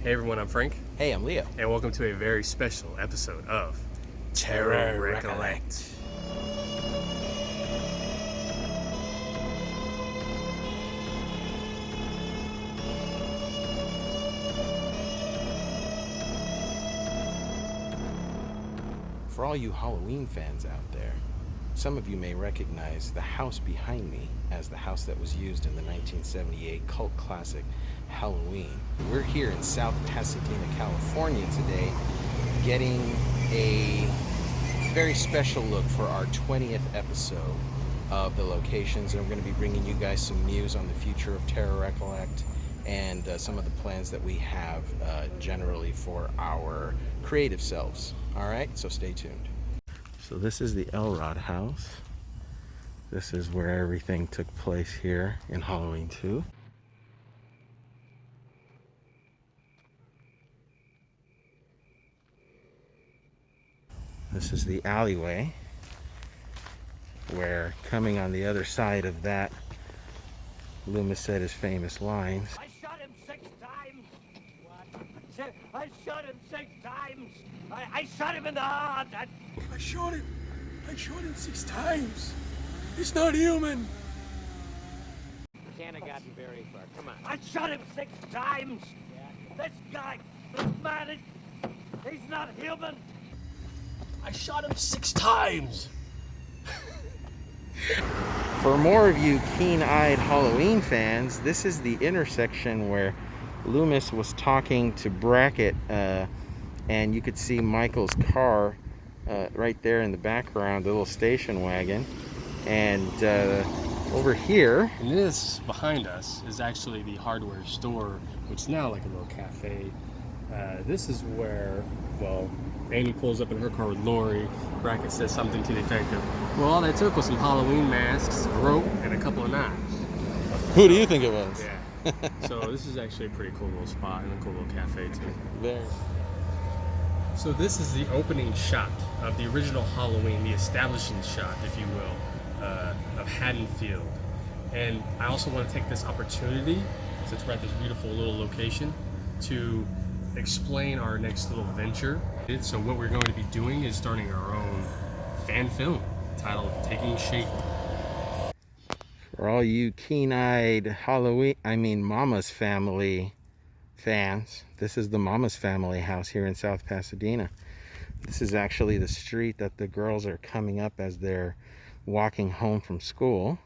Hey everyone, I'm Frank. Hey, I'm Leo. And welcome to a very special episode of Terror Recollect. For all you Halloween fans out there, some of you may recognize the house behind me as the house that was used in the 1978 cult classic Halloween. We're here in South Pasadena, California today, getting a very special look for our 20th episode of the locations, and we're going to be bringing you guys some news on the future of Terror Recollect and some of the plans that we have generally for our creative selves. All right, so stay tuned. So this is the Elrod house. This is where everything took place here in Halloween 2. This is the alleyway where, coming on the other side of that, Loomis said his famous lines. I shot him 6 times. What? I shot him 6 times. I shot him in the heart. I shot him 6 times. He's not human. Can't have gotten very far. Come on. I shot him 6 times. Yeah. This guy, this man, he's not human. I shot him 6 times. For more of you keen-eyed Halloween fans, this is the intersection where Loomis was talking to Brackett, and you could see Michael's car right there in the background, the little station wagon. And over here, And this behind us is actually the hardware store, which is now like a little cafe. This is where, well, Amy pulls up in her car with Lori. Brackett says something to the effect of, well, all that took was some Halloween masks, a rope, and a couple of knives. who do you think it was? Yeah. So this is actually a pretty cool little spot and a cool little cafe too. There. So this is the opening shot of the original Halloween, the establishing shot, if you will, of Haddonfield. And I also want to take this opportunity, since we're at this beautiful little location, to explain our next little venture. So what we're going to be doing is starting our own fan film titled Taking Shape. For all you keen-eyed Mama's Family fans, this is the Mama's Family house here in South Pasadena. This is actually the street that the girls are coming up as they're walking home from school.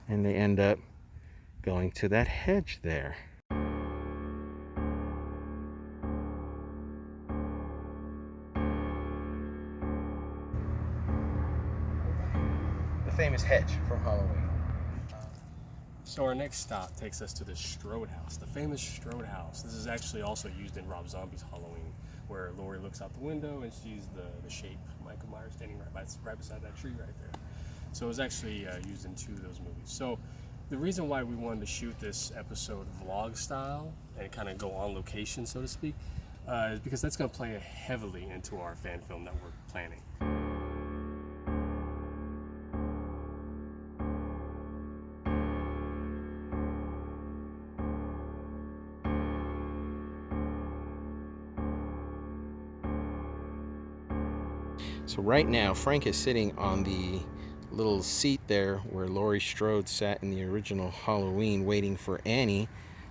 And they end up going to that hedge there. The famous hedge from Halloween. So our next stop takes us to the Strode House, the famous Strode House. This is actually also used in Rob Zombie's Halloween, where Laurie looks out the window and sees the shape, Michael Myers standing right beside that tree right there. So it was actually used in 2 of those movies. So the reason why we wanted to shoot this episode vlog style and kind of go on location, so to speak, is because that's going to play heavily into our fan film that we're planning. So right now, Frank is sitting on the little seat there where Laurie Strode sat in the original Halloween, waiting for Annie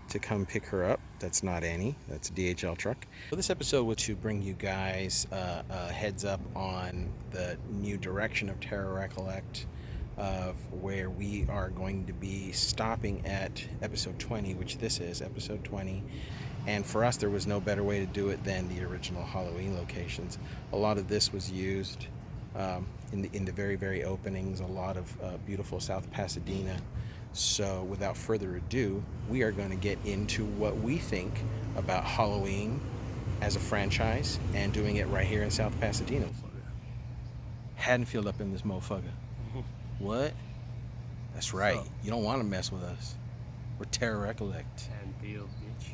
to come pick her up. That's not Annie, that's a DHL truck. So this episode was to bring you guys a heads up on the new direction of Terror Recollect, of where we are going to be stopping at episode 20, which this is episode 20. And for us, there was no better way to do it than the original Halloween locations. A lot of this was used in the very, very openings, a lot of beautiful South Pasadena. So without further ado, we are going to get into what we think about Halloween as a franchise and doing it right here in South Pasadena. Haddonfield up in this motherfucker. What? That's right. You don't want to mess with us. We're Terror Recollect. Haddonfield, bitch.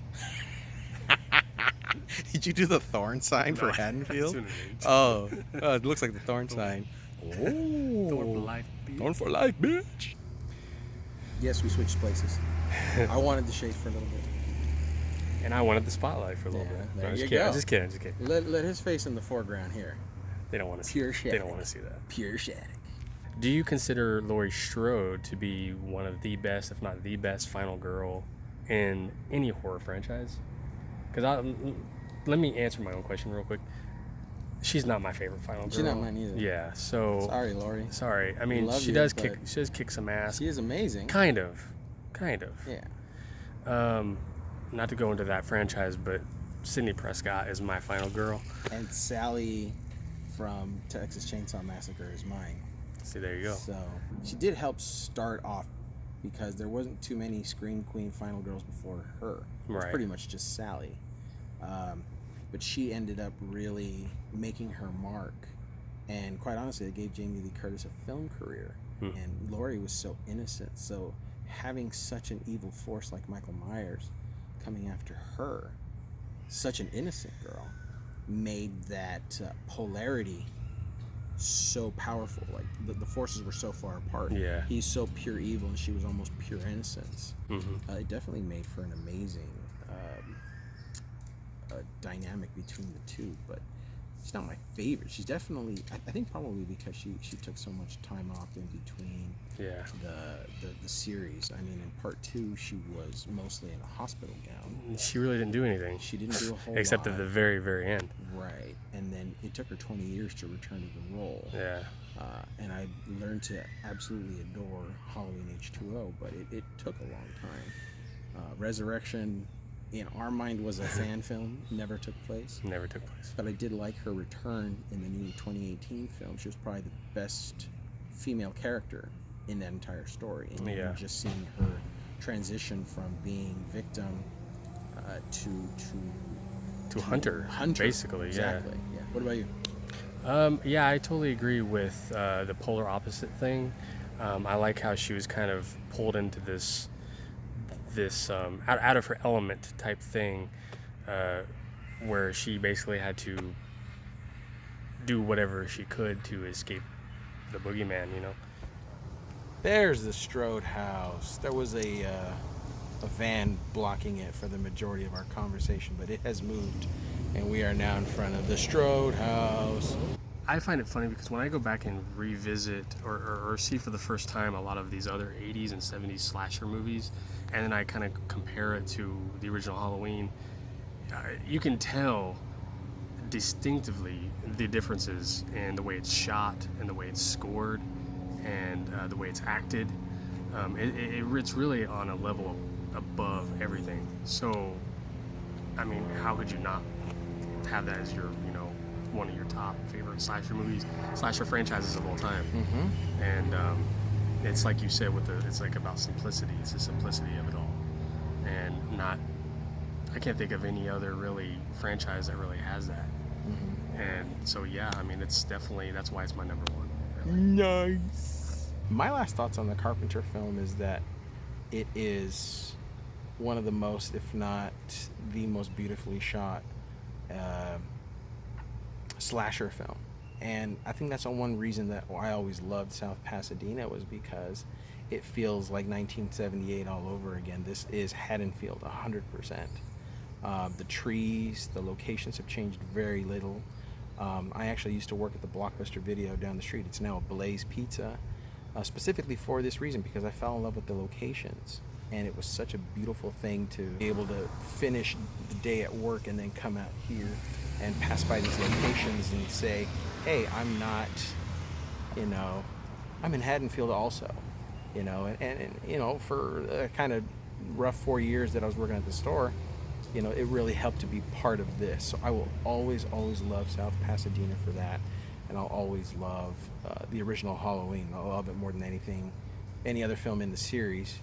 Did you do the thorn sign for Haddonfield? Oh, it looks like the thorn sign. Oh, Thorn for life, bitch. Thorn for life, bitch. Yes, we switched places. I wanted the shades for a little bit. And I wanted the spotlight for a little Yeah, bit. there you kidding. go. I'm just kidding. Just kidding. Let his face in the foreground here. They don't want to Pure see. They don't want to see that. Pure Shattuck. Do you consider Laurie Strode to be one of the best, if not the best, final girl in any horror franchise? Because let me answer my own question real quick. She's not my favorite final girl. She's not mine either. Yeah. So Sorry, Laurie. sorry. I mean, love she you, does but kick. She does kick some ass. She is amazing. Kind of. Yeah. Not to go into that franchise, but Sidney Prescott is my final girl. And Sally from Texas Chainsaw Massacre is mine. See, there you go. So she did help start off because there wasn't too many Scream Queen final girls before her. It was Right. pretty much just Sally. But she ended up really making her mark. And quite honestly, it gave Jamie Lee Curtis a film career. And Laurie was so innocent. So having such an evil force like Michael Myers coming after her, such an innocent girl, made that polarity so powerful. Like the forces were so far apart. Yeah. He's so pure evil and she was almost pure innocence. Mm-hmm. It definitely made for an amazing dynamic between the two, but she's not my favorite. She's definitely, I think probably because she took so much time off in between Yeah. the series. I mean, in part 2 she was mostly in a hospital gown. She really didn't do anything. She didn't do a whole Except lot. at the very, very end. Right, and then it took her 20 years to return to the role. Yeah. And I learned to absolutely adore Halloween H2O, but it took a long time. Resurrection, in our mind, was a fan film, never took place. Never took place. But I did like her return in the new 2018 film. She was probably the best female character in that entire story. And Yeah. just seeing her transition from being victim to Hunter, basically. Exactly. Yeah. What about you? Yeah, I totally agree with the polar opposite thing. I like how she was kind of pulled into this out of her element type thing, where she basically had to do whatever she could to escape the boogeyman, you know. There's the Strode house. There was a van blocking it for the majority of our conversation, but it has moved, and we are now in front of the Strode house. I find it funny because when I go back and revisit or see for the first time a lot of these other 80s and 70s slasher movies, and then I kind of compare it to the original Halloween, you can tell distinctively the differences in the way it's shot and the way it's scored and the way it's acted. It's really on a level above everything. So, I mean, how could you not have that as your, one of your top favorite slasher movies, slasher franchises of all time? Mm-hmm. And it's like you said, it's like about simplicity. It's the simplicity of it all, and I can't think of any other really franchise that really has that. Mm-hmm. And so yeah, I mean, it's definitely, that's why it's my number one. Really. Nice. My last thoughts on the Carpenter film is that it is one of the most, if not the most beautifully shot slasher film. And I think that's one reason that I always loved South Pasadena, was because it feels like 1978 all over again. This is Haddonfield 100%. The trees, the locations have changed very little. I actually used to work at the Blockbuster Video down the street. It's now a Blaze Pizza, specifically for this reason, because I fell in love with the locations. And it was such a beautiful thing to be able to finish the day at work and then come out here and pass by these locations and say, hey, I'm not, I'm in Haddonfield also, and for a kind of rough 4 years that I was working at the store, it really helped to be part of this. So I will always, always love South Pasadena for that. And I'll always love the original Halloween. I'll love it more than any other film in the series,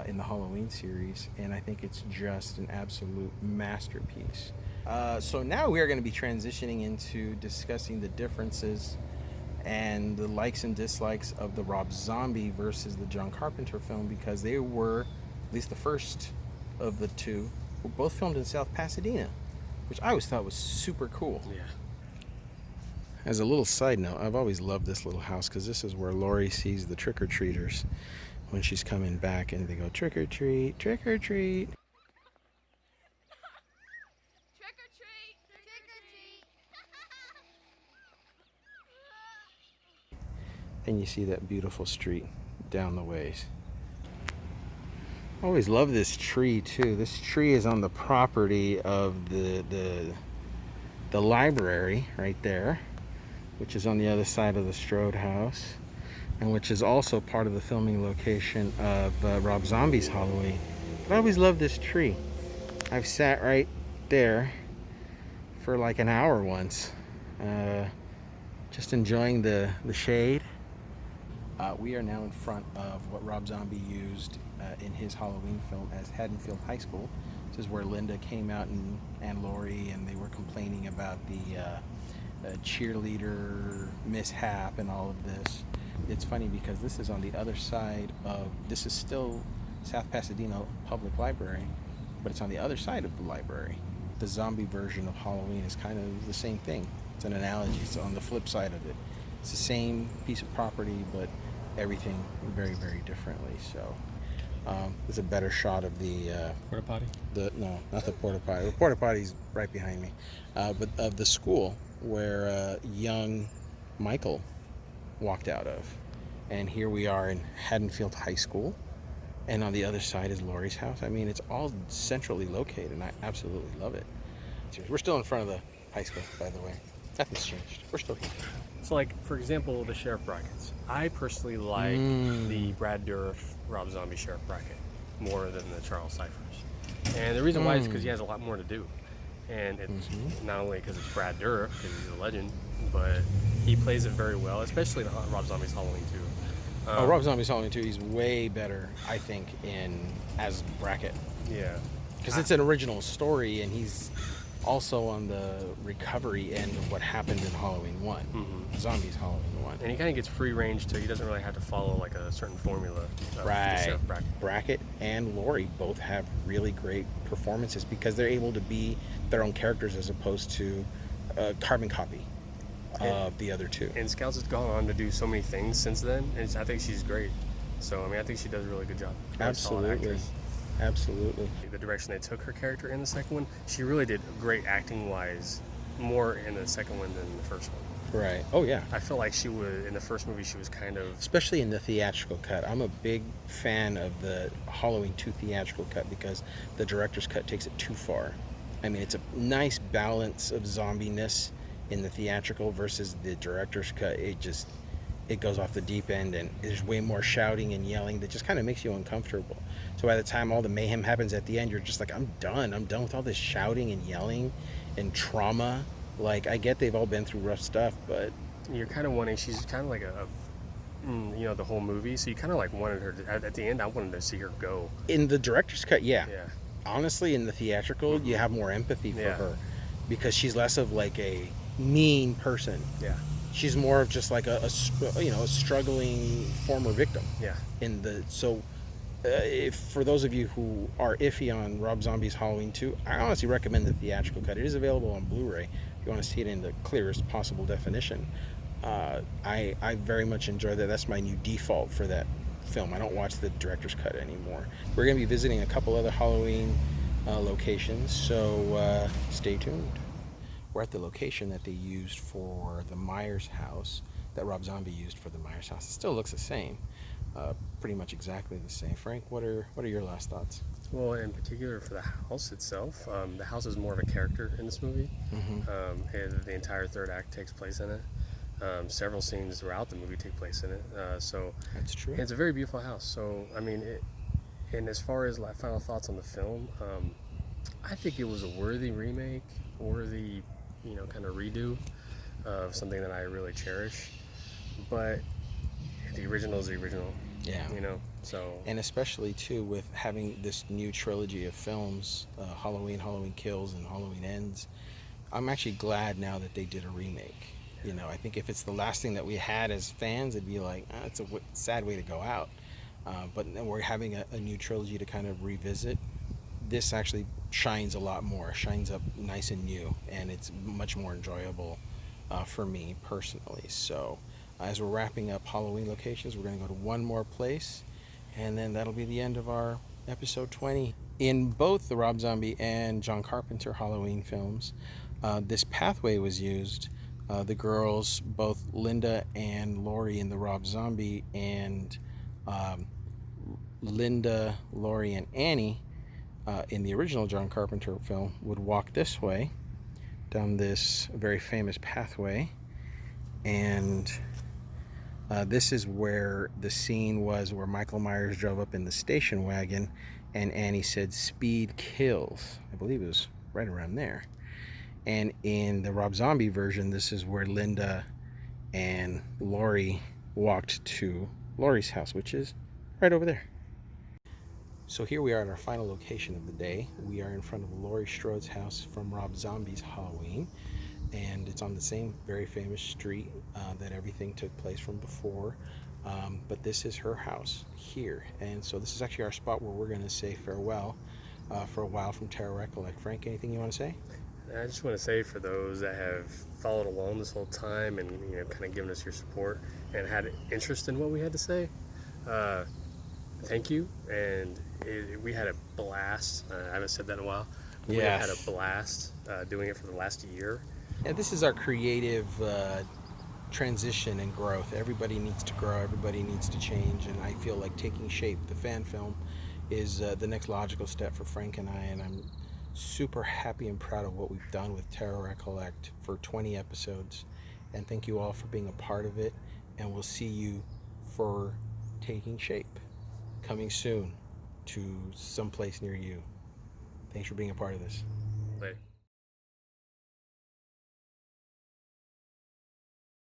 in the Halloween series. And I think it's just an absolute masterpiece. So now we are going to be transitioning into discussing the differences and the likes and dislikes of the Rob Zombie versus the John Carpenter film, because they were, at least the first of the two, were both filmed in South Pasadena, which I always thought was super cool. Yeah. As a little side note, I've always loved this little house because this is where Laurie sees the trick-or-treaters when she's coming back, and they go, trick-or-treat, trick-or-treat. and you see that beautiful street down the ways. I always love this tree too. This tree is on the property of the library right there, which is on the other side of the Strode house, and which is also part of the filming location of Rob Zombie's Halloween. But I always love this tree. I've sat right there for like an hour once, just enjoying the shade. We are now in front of what Rob Zombie used in his Halloween film as Haddonfield High School. This is where Linda came out and Lori, and they were complaining about the cheerleader mishap and all of this. It's funny because this is on the other side of, this is still South Pasadena Public Library, but it's on the other side of the library. The zombie version of Halloween is kind of the same thing. It's an analogy. It's on the flip side of it. It's the same piece of property, but everything very, very differently. So there's a better shot of the Porta potty? No, not the porta potty. The porta potty's right behind me, but of the school where young Michael walked out of. And here we are in Haddonfield High School, and on the other side is Lori's house. I mean, it's all centrally located, and I absolutely love it. We're still in front of the high school, by the way. Nothing's changed. We're still here. So, like, for example, the sheriff brackets. I personally like the Brad Dourif, Rob Zombie sheriff bracket more than the Charles Cyphers. And the reason why is because he has a lot more to do. And it's not only because it's Brad Dourif, because he's a legend, but he plays it very well, especially in Rob Zombie's Halloween 2. Rob Zombie's Halloween 2, he's way better, I think, as Brackett. Yeah. Because it's an original story, and he's also on the recovery end of what happened in Halloween 1. Zombies Halloween 1. And he kind of gets free range too. He doesn't really have to follow like a certain formula. Right. Brackett and Lori both have really great performances because they're able to be their own characters as opposed to a carbon copy of the other two. And Scouts has gone on to do so many things since then, and I think she's great. So, I mean, I think she does a really good job. Absolutely. Absolutely. The direction they took her character in the second one, she really did great acting-wise, more in the second one than the first one. Right. Oh, yeah. I feel like she was, in the first movie, she was kind of... Especially in the theatrical cut. I'm a big fan of the Halloween 2 theatrical cut because the director's cut takes it too far. I mean, it's a nice balance of zombiness in the theatrical versus the director's cut. It goes off the deep end, and there's way more shouting and yelling that just kind of makes you uncomfortable. So by the time all the mayhem happens at the end, you're just like, I'm done with all this shouting and yelling and trauma. Like, I get they've all been through rough stuff, but you're kind of wanting, she's kind of like the whole movie, so you kind of like wanted her to, at the end, I wanted to see her go. In the director's cut, yeah. Yeah. Honestly, in the theatrical, you have more empathy for her because she's less of like a mean person. Yeah. She's more of just like a struggling former victim. Yeah. If for those of you who are iffy on Rob Zombie's Halloween 2, I honestly recommend the theatrical cut. It is available on Blu-ray if you want to see it in the clearest possible definition. I very much enjoy that. That's my new default for that film. I don't watch the director's cut anymore. We're going to be visiting a couple other Halloween locations, so stay tuned. We're at the location that they used for the Myers house, that Rob Zombie used for the Myers house. It still looks the same, pretty much exactly the same. Frank, what are your last thoughts? Well, in particular for the house itself, the house is more of a character in this movie. And the entire third act takes place in it. Several scenes throughout the movie take place in it. So that's true. It's a very beautiful house. So, I mean, and as far as like final thoughts on the film, I think it was a worthy remake, worthy, kind of redo of something that I really cherish. But the original is the original. Yeah. So. And especially too with having this new trilogy of films, Halloween, Halloween Kills, and Halloween Ends. I'm actually glad now that they did a remake. I think if it's the last thing that we had as fans, it'd be like, it's a sad way to go out. But we're having a new trilogy to kind of revisit. This actually shines a lot more, shines up nice and new, and it's much more enjoyable for me personally. So as we're wrapping up Halloween locations, we're going to go to one more place, and then that'll be the end of our episode 20. In both the Rob Zombie and John Carpenter Halloween films, this pathway was used the girls, both Linda and Lori in the Rob Zombie, and um, Linda, Lori, and Annie in the original John Carpenter film would walk this way down this very famous pathway, and this is where the scene was where Michael Myers drove up in the station wagon and Annie said speed kills. I believe it was right around there. And in the Rob Zombie version, this is where Linda and Lori walked to Lori's house, which is right over there. So here we are at our final location of the day. We are in front of Laurie Strode's house from Rob Zombie's Halloween, and it's on the same very famous street that everything took place from before. But this is her house here, and so this is actually our spot where we're going to say farewell for a while from Terror Recollect. Frank, anything you want to say? I just want to say, for those that have followed along this whole time and kind of given us your support and had interest in what we had to say, thank you. And we had a blast. I haven't said that in a while. We have had a blast doing it for the last year. Yeah, this is our creative transition and growth. Everybody needs to grow, everybody needs to change, and I feel like Taking Shape, the fan film, is the next logical step for Frank and I, and I'm super happy and proud of what we've done with Terror Recollect for 20 episodes, and thank you all for being a part of it, and we'll see you for Taking Shape, coming soon to someplace near you. Thanks for being a part of this. Later.